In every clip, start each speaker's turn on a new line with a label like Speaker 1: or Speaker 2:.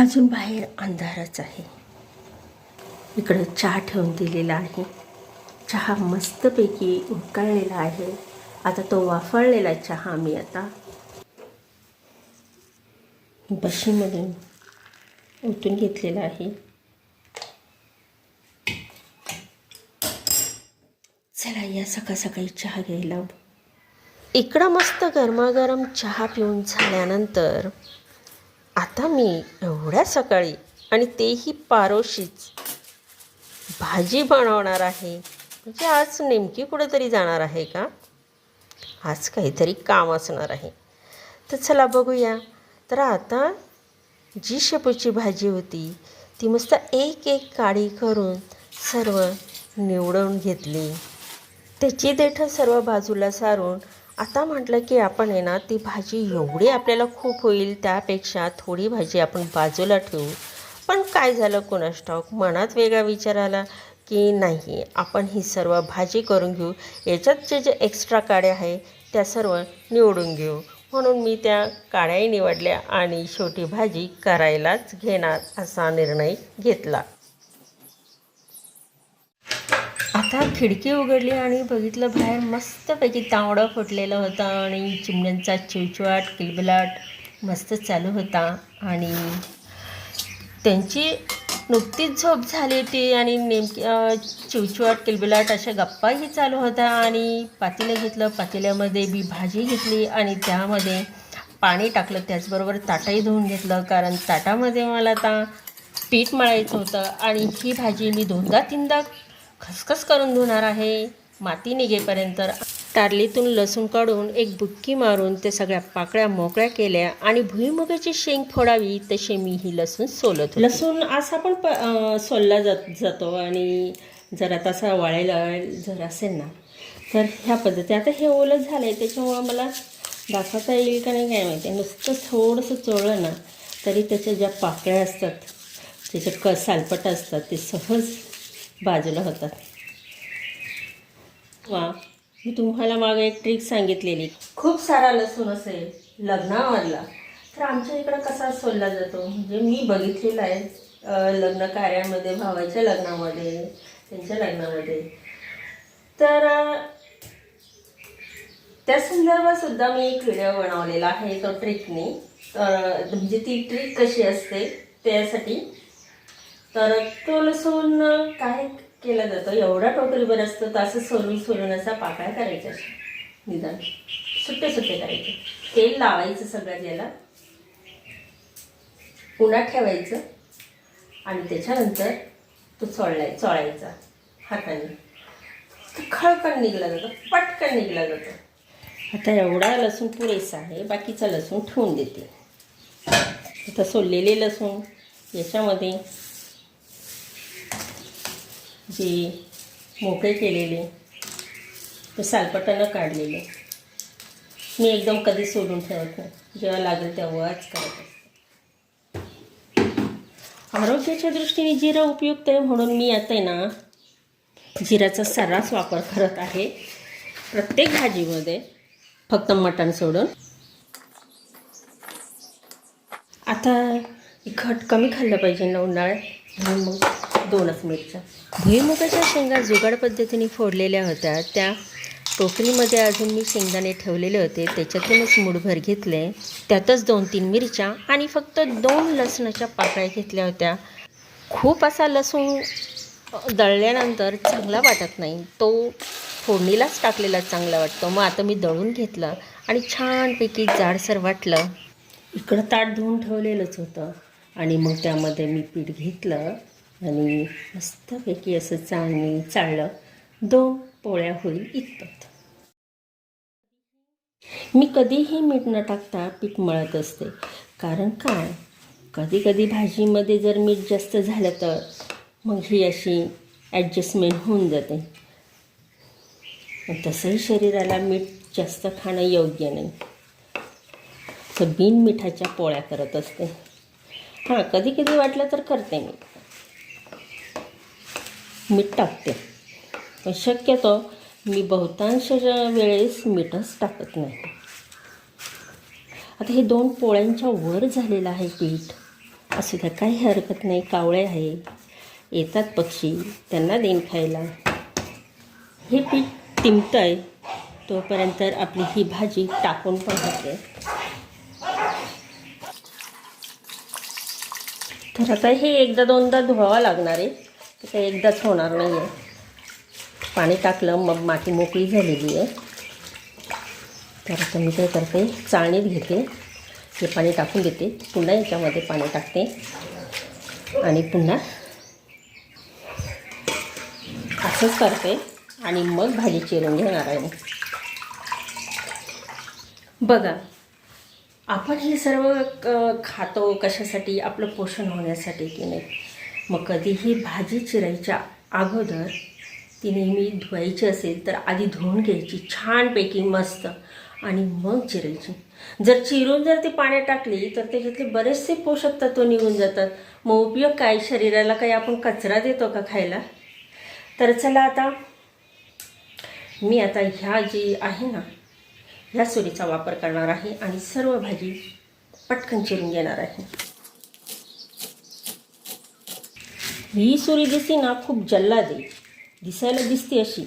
Speaker 1: अजून बाहेर अंधारच आहे. इकडे चहा ठेवून दिलेला आहे. चहा मस्तपैकी उकळलेला आहे. आता तो वाफळलेला चहा मी आता बशीमधून ओतून घेतलेला आहे. चला या सकाळ सकाळी चहा घ्यायला. इकडं मस्त गरमागरम चहा पिऊन झाल्यानंतर आता मी एवढ्या सकाळी आणि तेही पारोशीच भाजी बनवणार आहे. म्हणजे आज नेमकी कुठेतरी जाणार आहे का, आज काहीतरी काम असणार आहे. तर चला बघूया. तर आता जी शेपूची भाजी होती ती मस्त एक एक काडी करून सर्व निवडून घेतली. त्याची देठं सर्व बाजूला सारून आता म्हटलं की आपण आहे ना ती भाजी एवढी आपल्याला खूप होईल त्यापेक्षा थोडी भाजी आपण बाजूला ठेवू. पण काय झालं कोणास ठाऊक, मनात वेगळा विचार आला की नाही आपण ही सर्व भाजी करून घेऊ. याच्यात जे एक्स्ट्रा काड्या आहे त्या सर्व निवडून घेऊ. म्हणून मी त्या काड्याही निवडल्या आणि शेवटी भाजी करायलाच घेणार असा निर्णय घेतला. आता खिडकी उघडली आणि बघितलं बाहेर मस्तपैकी तांबडा फुटलेला होता आणि चिमण्यांचा चिवचिवाट किलबिलाट मस्त चालू होता. आणि त्यांची नुकतीच झोप झाली होती आणि नेमकी चिवचिवाट किलबिलाट अशा गप्पाही चालू होत्या. आणि पातेलं घेतलं, पातेल्यामध्ये मी भाजी घेतली आणि त्यामध्ये पाणी टाकलं. त्याचबरोबर ताटही धुवून घेतलं, कारण ताटामध्ये मला आता पीठ मळायचं होतं. आणि ही भाजी मी 2दा-3दा खसखस करून धुणार आहे माती निघेपर्यंत. टारलीतून लसूण काढून एक बुक्की मारून ते सगळ्या पाकळ्या मोकळ्या केल्या आणि भुईमुगाची शेंग फोडावी तसे मी ही लसूण सोलत होते. लसूण असा पण सोलला जातो आणि जरा तसा वाळायला जर असेल ना तर ह्या पद्धती. आता हे ओलं झालं आहे त्याच्यामुळं मला दाखवता येईल का नाही काय माहिती. नुसतं थोडंसं चोळलं ना तरी त्याच्या ज्या पाकळ्या असतात त्याचे सालपट असतात ते सहज बाजूला होतात. वा, मी तुम्हाला मागे एक ट्रिक सांगितलेली. खूप सारा लसूण असेल लग्नामधला तर आमच्या इकडं कसा सोलला जातो म्हणजे मी बघितलेलं आहे लग्न कार्यामध्ये, भावाच्या लग्नामध्ये, त्यांच्या लग्नामध्ये. तर त्या संदर्भातसुद्धा मी एक व्हिडिओ बनवलेला आहे तो ट्रिकने. म्हणजे ती ट्रिक कशी असते त्यासाठी. तर तो लसूण काय केला जातो, एवढा टोकरीभर असतं तर असं सोलून असा पाकळ्या करायच्या, निदान सुट्टे करायचे. तेल लावायचं सगळ्यात याला, उन्हात ठेवायचं आणि त्याच्यानंतर तो चोळायचा हाताने. खळकन निघला जातो, पटकन निघला जातो. आता एवढा लसूण पुरेसा आहे, बाकीचा लसूण ठेवून देते. आता सोललेले लसूण याच्यामध्ये जे मोकळे केलेले ते सालपटानं काढलेले मी एकदम कधी सोडून ठेवत नाही, जेव्हा लागेल तेव्हाच करत असते. आरोग्याच्या दृष्टीने जिरा उपयुक्त आहे म्हणून मी आता आहे ना जिऱ्याचा सर्रास वापर करत आहे प्रत्येक भाजीमध्ये, फक्त मटण सोडून. आता तिखट कमी खाल्लं पाहिजे ना उन्हाळ्यात, म्हणून मग 2च मिरच्या. भुईमुगाच्या शेंगा जुगाड पद्धतीने फोडलेल्या होत्या. त्या टोकरीमध्ये अजून मी शेंगदाणे ठेवलेले होते, त्याच्यातूनच मुठभर घेतले. त्यातच 2-3 मिरच्या आणि फक्त 2 लसणाच्या पाकळ्या घेतल्या होत्या. खूप असा लसूण दळल्यानंतर चांगला वाटत नाही, तो फोडणीलाच टाकलेला चांगला वाटतो. मग आता मी दळून घेतलं आणि छानपैकी जाडसर वाटलं. इकडं ताट धुवून ठेवलेलंच होतं आणि मग त्यामध्ये मी पीठ घेतलं आणि मस्तपैकी असं चाळलं. 2 पोळ्या होईल इतपत. मी कधीही मीठ न टाकता पीठ मळत असते, कारण काय कधी कधी भाजीमध्ये जर मीठ जास्त झालं तर मग ही अशी ॲडजस्टमेंट होऊन जाते. तसंही शरीराला मीठ जास्त खाणं योग्य नाही, तर बिन मिठाच्या पोळ्या करत असते. हां, कधी कधी वाटलं तर करते मीठ टाकते, पण शक्यतो मी बहुतांश वेळेस मीठच टाकत नाही. आता हे 2 पोळ्यांच्या वर झालेलं आहे पीठ असू द्या, काही हरकत नाही. कावळे आहे, येतात पक्षी, त्यांना देईन खायला. हे पीठ तिंबतं आहे तोपर्यंत आपली ही भाजी टाकून पण होते. तर आता हे एकदा दोनदा धुवावं लागणार आहे, तर काही एकदाच होणार नाही आहे. पाणी टाकलं मग माती मोकळी झालेली आहे. तर आता मी काय करते, चाळणीत घेते, हे पाणी टाकून देते, पुन्हा याच्यामध्ये पाणी टाकते आणि पुन्हा असंच करते आणि मग भाजी चिरून घेणार आहे. बघा, आपण हे सर्व खातो कशासाठी? आपलं पोषण होण्यासाठी की नाही. मग कधीही भाजी चिरायच्या अगोदर ती नेहमी धुवायची असेल तर आधी धुवून घ्यायची छानपैकी मस्त आणि मग चिरायची. जर चिरून जर ती पाण्यात टाकली तर त्याच्यातले बरेचसे पोषक तत्व निघून जातात. मग उपयोग काय? शरीराला काही आपण कचरा देतो का खायला? तर चला, आता मी ह्या जी आहे ना, ह्या सुरीचा वापर करणार आहे आणि सर्व भाजी पटकन चिरून घेणार आहे. ही सुरी दिसते ना, खूप जल्लाद आहे, दिसायला दिसते अशी,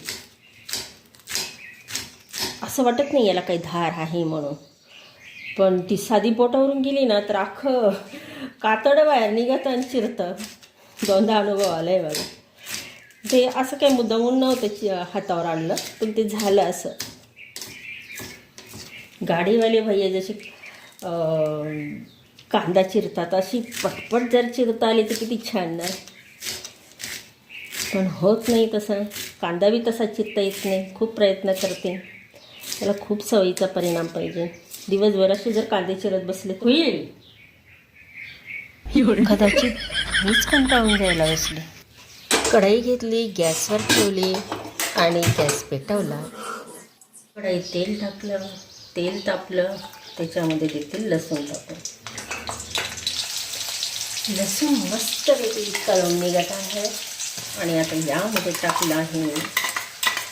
Speaker 1: असं वाटत नाही याला काही धार आहे म्हणून. पण ती साधी बोटावरून गेली ना तर अख्खं कातडं बाहेर निघतं आणि चिरतं. दोनदा अनुभव आला आहे मला. ते असं काही मुद्दामून नव्हतं हातावर आणलं, पण ते झालं असं. गाडीवाले भैया जसे कांदा चिरतात अशी पटपट जर चिरता आली तर किती छान ना. पण होत नाही तसं. कांदा बी तसा चिरता येत नाही. खूप प्रयत्न करते, त्याला खूप सवयीचा परिणाम पाहिजे. दिवसभर असे जर कांदे चिरत बसले होईल, कदाचित मीच कंटाळून जायला बसले. कढई घेतली, गॅसवर ठेवली आणि गॅस पेटवला. कढईत तेल टाकलं, तेल तापलं, त्याच्यामध्ये देखील लसूण टाकलं. लसूण मस्तपैकी तळून निघत आहे आणि आता यामध्ये टाकलं आहे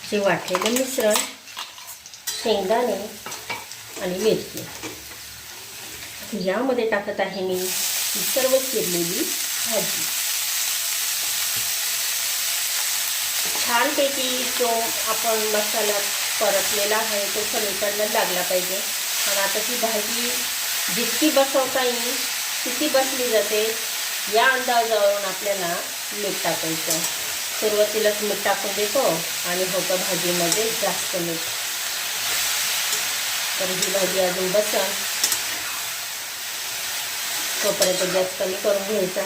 Speaker 1: जे वाटलेलं मिश्रण, शेंगदाणे आणि मिरची. यामध्ये टाकत आहे मी सर्व चिरलेली भाजी. छानपैकी जो आपण मसाला परतलेला आहे तो सगळीकडनं लागला पाहिजे. आणि आता ही भाजी जितकी बसवता येईल तितकी बसली जाते या अंदाजावरून आपल्याला मीठ टाकायचं. सुरुवातीलाच मीठ टाकून देतो आणि होतं भाजीमध्ये जास्त मीठ. तर ही भाजी अजून बसन तोपर्यंत गॅस कमी करून घ्यायचा.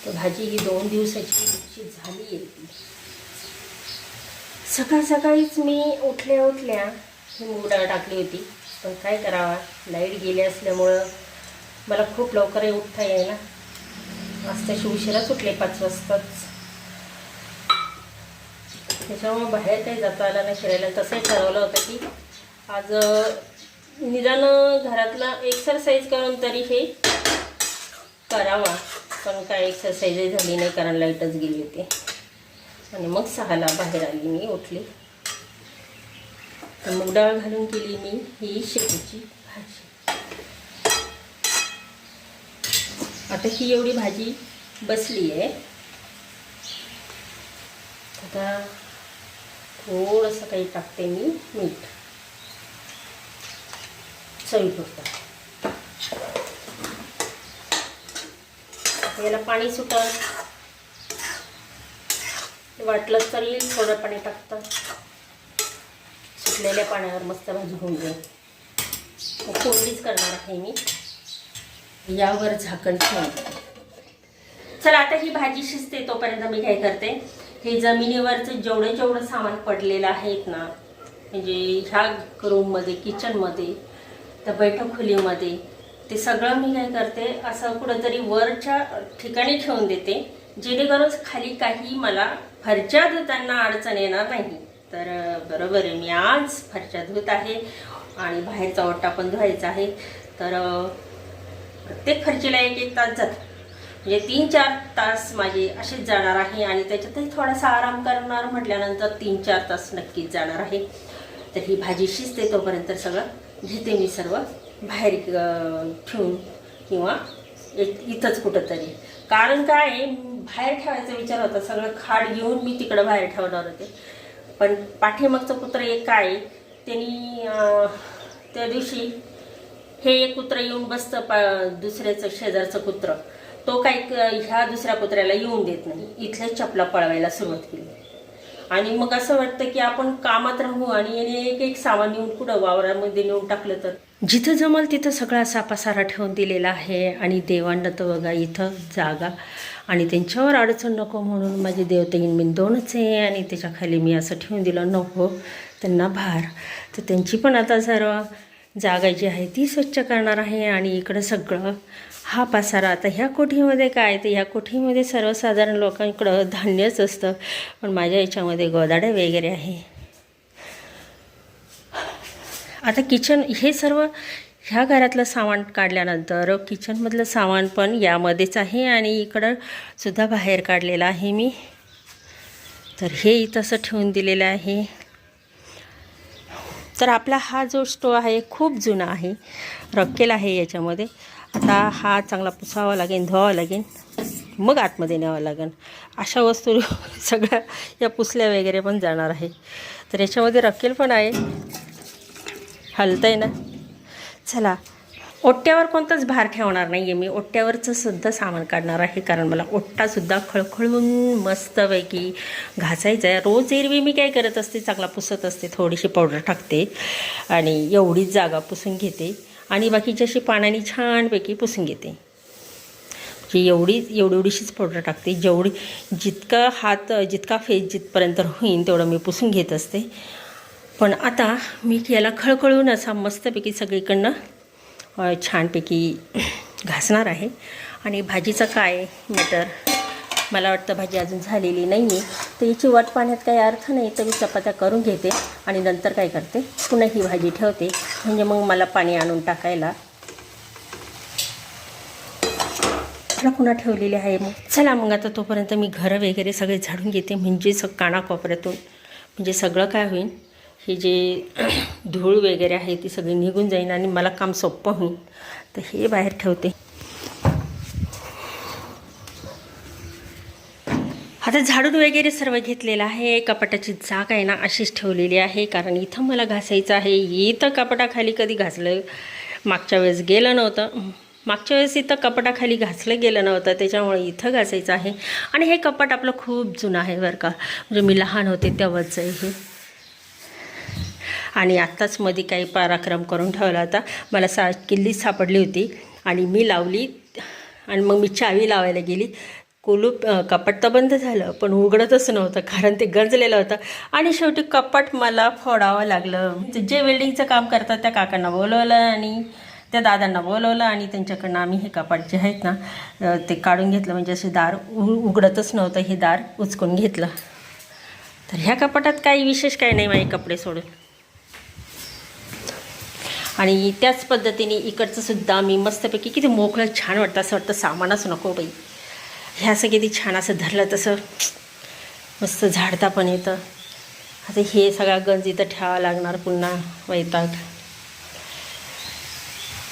Speaker 1: तर भाजी ही 2 दिवसाची झाली आहे. सकाळ सकाळीच मी उठल्या ही मूग डाळ टाकली होती, पण काय करावा, लाईट गेली असल्यामुळं मला खूप लवकर उठता येईल ना. आज तशी उशिराच उठले, 5 वाजताच. त्याच्यामुळे बाहेर काही जाता आलं नाही फिरायला. तसंही ठरवलं होतं की आज निदान घरातला एक्सरसाइज करून तरी हे करावा, पण काय एक्सरसाइजही झाली नाही कारण लाईटच गेली होती. आणि मग 6ला बाहेर आली मी, उठली. तर मूग डाळ घालून केली मी ही शेपूची भाजी. आता ही एवढी भाजी बसली आहे. आता थोडंसं काही टाकते मी मीठ चवीपुरतं. याला पाणी सुटलं, वाटलं तर येईल थोडं पाणी टाकतं. सुटलेल्या पाण्यावर मस्त भाजी होऊन जाईल. कोरडीच करणार आहे मी. यावर झाकण ठेवून. चला, आता ही भाजी शिजते तोपर्यंत मी काय करते, हे जमिनीवरचं जेवढं सामान पडलेलं आहेत ना, म्हणजे ह्या रूममध्ये, किचनमध्ये, तर बैठक खोलीमध्ये, ते सगळं मी काय करते असं कुठंतरी वरच्या ठिकाणी ठेवून देते, जेणेकरून खाली काही मला फरच्या धुताना अडचण येणार नाही. तर बरोबर आहे, मी आज फरच्या धुत आहे आणि बाहेरचा ओटा पण धुवायचा आहे. तर प्रत्येक फरचीला 1-1 तास जातो, म्हणजे 3-4 तास माझे असेच जाणार आहे. आणि त्याच्यातही थोडासा आराम करणार म्हटल्यानंतर 3-4 तास नक्कीच जाणार आहे. तर ही भाजी शिजते तोपर्यंत सगळं घेते मी सर्व बाहेर ठेवून किंवा इथंच कुठंतरी. कारण काय आहे, बाहेर ठेवायचा विचार होता, सगळं खाड घेऊन मी तिकडं बाहेर ठेवणार होते. पण पाठीमागचं कुत्रं एक काय त्यांनी त्या दिवशी हे एक कुत्रं येऊन बसतं, दुसऱ्याचं शेजारचं कुत्रं, तो काही ह्या दुसऱ्या कुत्र्याला येऊन देत नाही. इथल्या चपला पळवायला सुरुवात केली. आणि मग असं वाटतं की आपण कामात राहू आणि याने एक एक सामान नेऊन कुठं वावरामध्ये नेऊन टाकलं तर. जिथं जमल तिथं सगळा असा पसारा ठेवून दिलेला आहे. आणि देवांना तर बघा इथं जागा, आणि त्यांच्यावर अडचण नको म्हणून माझे देवताईन मी दोनच आहे, आणि त्याच्याखाली मी असं ठेवून दिलं, नको त्यांना भार. तर त्यांची पण आता सर्व जागा जी आहे ती स्वच्छ करणार आहे. आणि इकडं सगळं हा पसारा. आता ह्या कोठीमध्ये काय, तर ह्या कोठीमध्ये सर्वसाधारण लोकांकडं धान्यच असतं, पण माझ्या याच्यामध्ये गोदाडे वगैरे आहे. आता किचन हे सर्व ह्या घरातलं सामान काढल्यानंतर किचनमधलं सामान पण यामध्येच आहे, आणि इकडं सुद्धा बाहेर काढलेलं आहे मी. तर हे इथं असं ठेवून दिलेलं आहे. तर आपला हा जो स्टोव आहे खूप जुना आहे, रक्केल आहे याच्यामध्ये. आता हा चांगला पुसावा लागेल, धुवावा लागेल, मग आतमध्ये न्यावं लागेल. अशा वस्तू सगळ्या या पुसल्या वगैरे पण जाणार आहे. तर याच्यामध्ये रक्केल पण आहे, हलतं आहे ना. चला, ओट्यावर कोणताच भार ठेवणार नाही आहे मी. ओट्यावरचं सुद्धा सामान काढणार आहे, कारण मला ओट्टासुद्धा खळखळून मस्तपैकी घासायचा आहे. रोज एरवी मी काय करत असते, चांगला पुसत असते, थोडीशी पावडर टाकते आणि एवढीच जागा पुसून घेते, आणि बाकीची अशी पाण्याने छानपैकी पुसून घेते. जी एवढीशीच पावडर टाकते. जितका फेस जिथपर्यंत होईल तेवढं मी पुसून घेत असते. पण आता मी याला खळखळून असा मस्तपैकी सगळीकडनं छानपैकी घासणार आहे. आणि भाजीचं काय मटर, मला वाटतं भाजी अजून झालेली नाही आहे, तर याची वाट पाण्यात काही अर्थ नाही. तर मी चपात्या करून घेते आणि नंतर काय करते, पुन्हा ही भाजी ठेवते, म्हणजे मग मला पाणी आणून टाकायला पुन्हा ठेवलेली आहे. मग चला, मग आता तोपर्यंत मी घरं वगैरे सगळे झाडून घेते, म्हणजे कानाकोपऱ्यातून म्हणजे सगळं काय होईल, हे जे धूळ वगैरे आहे ती सगळी निघून जाईल आणि मला काम सोपं होईल. तर हे बाहेर ठेवते. आता झाडून वगैरे सर्व घेतलेलं आहे. कपाटाची जागा आहे ना अशीच ठेवलेली आहे, कारण इथं मला घासायचं आहे. इथं कपाटाखाली कधी घासलं मागच्या वेळेस गेलं नव्हतं. मागच्या वेळेस इथं कपाटाखाली घासलं गेलं नव्हतं, त्याच्यामुळे इथं घासायचं आहे. आणि हे कपाट आपलं खूप जुनं आहे बरं का, म्हणजे मी लहान होते तेव्हाच आहे हे. आणि आत्ताच मध्ये काही पराक्रम करून ठेवला होता. मला किल्ली सापडली होती आणि मी लावली, आणि मग मी चावी लावायला गेली. कपाट तर बंद झालं, पण उघडतच नव्हतं, कारण ते गंजलेलं होतं. आणि शेवटी कपाट मला फोडावं लागलं. जे वेल्डिंगचं काम करतात त्या काकांना बोलवलं आणि त्या दादांना बोलवलं, आणि त्यांच्याकडनं आम्ही हे कपाट जे आहेत ना ते काढून घेतलं. म्हणजे असे दार उघडतच नव्हतं, हे दार उचकून घेतलं. तर ह्या कपाटात काही विशेष काही नाही माझे कपडे सोडून. आणि त्याच पद्धतीने इकडचं सुद्धा मी मस्तपैकी, किती मोकळं छान वाटतं, असं वाटतं सामानच नको बाई. ह्या असं किती छान असं धरलं तसं मस्त झाडता पण येतं. आता हे सगळा गंज इथं ठेवावं लागणार, पुन्हा वैताग.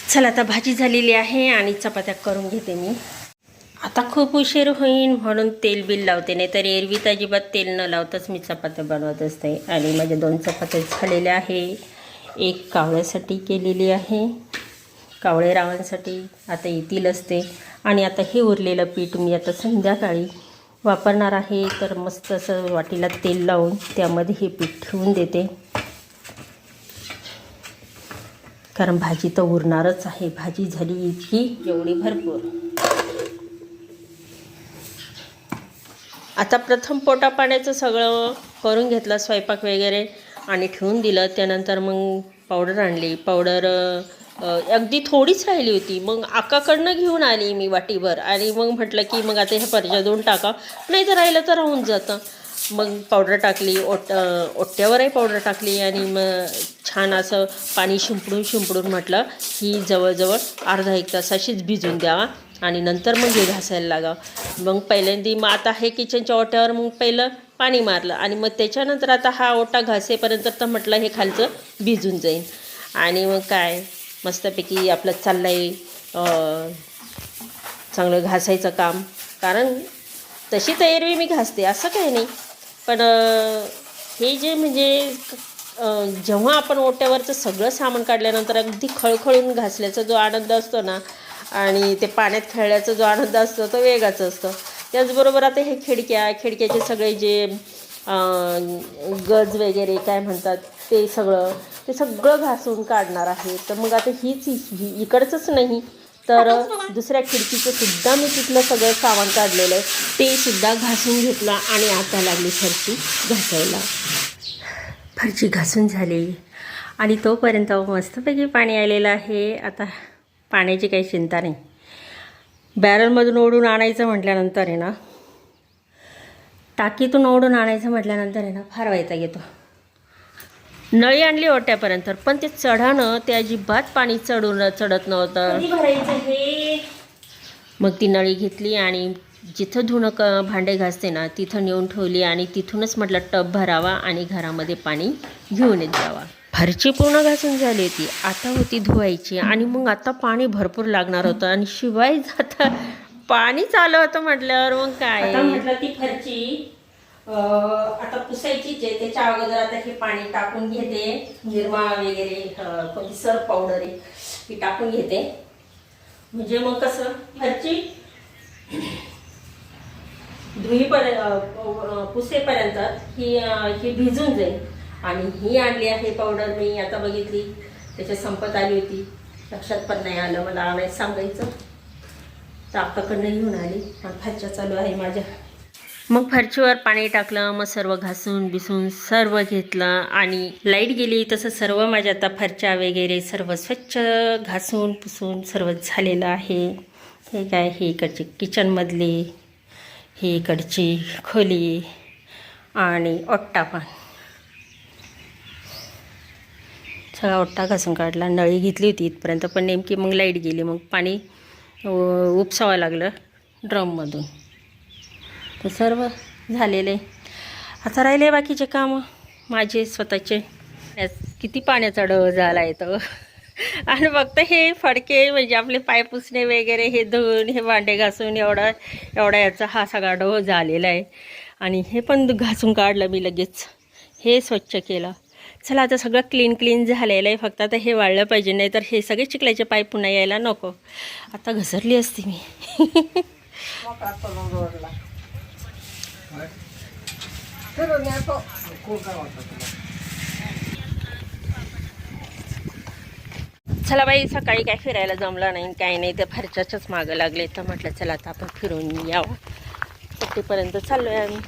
Speaker 1: चला, आता भाजी झालेली आहे आणि चपात्या करून घेते मी. आता खूप उशीर होईल म्हणून तेल बिल लावते, नाही तर एरवी तर अजिबात तेल न लावताच मी चपात्या बनवत असते. आणि माझ्या 2 चपात्या झालेल्या आहे. एक कावळ्यासाठी केलेली आहे, कावळे रावांसाठी आता येतील असते. आणि आता हे उरलेलं पीठ मी आता संध्याकाळी वापरणार आहे. तर मस्त असं वाटीला तेल लावून त्यामध्ये हे पीठ ठेवून देते, कारण भाजी तर उरणारच आहे. भाजी झाली इतकी एवढी भरपूर. आता प्रथम पोटा पाण्याचं सगळं करून घेतलं, स्वयंपाक वगैरे, आणि ठेवून दिलं. त्यानंतर मग पावडर आणली. पावडर अगदी थोडीच राहिली होती, मग आकाकडनं घेऊन आली मी वाटीभर. आणि मग म्हटलं की मग आता ह्या परजा देऊन टाका, नाही तर राहिलं तर राहून जातं. मग पावडर टाकली, ओट्यावरही पावडर टाकली, आणि मग छान असं पाणी शिंपडून म्हटलं ही जवळजवळ अर्धा 1 तास अशीच भिजून द्यावा, आणि नंतर मग हे घासायला लागावं. मग पहिल्यांदा मग आता हे किचनच्या ओट्यावर मग पहिलं पाणी मारलं आणि मग त्याच्यानंतर आता हा ओटा घासेपर्यंत तर म्हटलं हे खालचं भिजून जाईल. आणि मग काय मस्तपैकी आपलं चाललं आहे चांगलं घासायचं काम. कारण तशी तर एरवी मी घासते असं काही नाही, पण हे जे म्हणजे जेव्हा आपण ओट्यावरचं सगळं सामान काढल्यानंतर अगदी खळखळून घासल्याचा जो आनंद असतो ना आणि ते पाण्यात खेळण्याचा जो आनंद असतो तो वेगळाच असतो. त्याचबरोबर आता हे खिडक्याचे सगळे जे गज वगैरे काय म्हणतात ते सगळं घासून काढणार आहे. तर मग आता इकडचंच नाही तर दुसऱ्या खिडकीचं सुद्धा मी तिथलं सगळं सामान काढलेलं आहे ते सुद्धा घासून घेतलं आणि आता लागली फरशी घासायला. फरशी घासून झाली आणि तोपर्यंत मस्तपैकी पाणी आलेलं आहे. आता पाण्याची काही चिंता नाही. बॅरलमधून ओढून आणायचं म्हटल्यानंतर आहे ना, टाकीतून ओढून आणायचं म्हटल्यानंतर आहे ना फार वैताग येतो. नळी आणली ओट्यापर्यंत, पण ते चढानं ते अजिबात पाणी चढत नव्हतं. कधी भरायचं हे. मग ती नळी घेतली आणि जिथं धुणं भांडे घासते ना तिथं नेऊन ठेवली आणि तिथूनच म्हटलं टब भरावा आणि घरामध्ये पाणी घेऊन येत जावा. फरची पूर्ण घासून झाली होती, आता होती धुवायची आणि मग आता पाणी भरपूर लागणार होतं आणि शिवाय जाता पाणी चालू होतं म्हटल्यावर मग काय म्हटलं ती फरची आता पुसायचीच आहे. त्याच्या अगोदर आता हे पाणी टाकून घेते. निरमा वगैरे कोणती सर्फ पावडर आहे ती टाकून घेते, म्हणजे मग कसं फरची पुसेपर्यंत ही भिजून जाईल. आणि ही आणली आहे पावडर मी आता बघितली त्याच्या संपत आली होती, लक्षात पण नाही आलं मला आणायला सांगायचं, तर आत्ताकडनं घेऊन आली आणि फरच्या चालू आहे माझ्या. मग फरशीवर पाणी टाकलं, मग सर्व घासून बिसून सर्व घेतलं आणि लाईट गेली तसं सर्व माझ्या आता फरच्या वगैरे सर्व स्वच्छ घासून पुसून सर्व झालेलं आहे. हे काय हे इकडची किचनमधली, ही इकडची खोली आणि ओट्टा पण सगळा ओट्टा घासून काढला. नळी घेतली होती इथपर्यंत, पण नेमकी मग लाईट गेली, मग पाणी उपसावं लागलं ड्रममधून. तर सर्व झालेले. आता राहिले बाकीचे कामं माझे स्वतःचे. किती पाण्याचा डव झाला आहे तो. आणि फक्त हे फडके म्हणजे आपले पाय पुसणे वगैरे हे धुवून हे भांडे घासून एवढा याचा हा सगळा डव झालेला आहे. आणि हे पण घासून काढलं मी लगेच, हे स्वच्छ केलं. चला आता सगळं क्लीन झालेलं आहे, फक्त आता हे वाळलं पाहिजे, नाही तर हे सगळे चिखलाचे पाय पुन्हा यायला नको. आता घसरली असती मी. चला बाई, सकाळी काय फिरायला जमलं नाही काही नाही, तर फरच्याच्याच मागं लागले. तर म्हटलं चला आता आपण फिरून यावं. 30पर्यंत चाललो आहे आम्ही.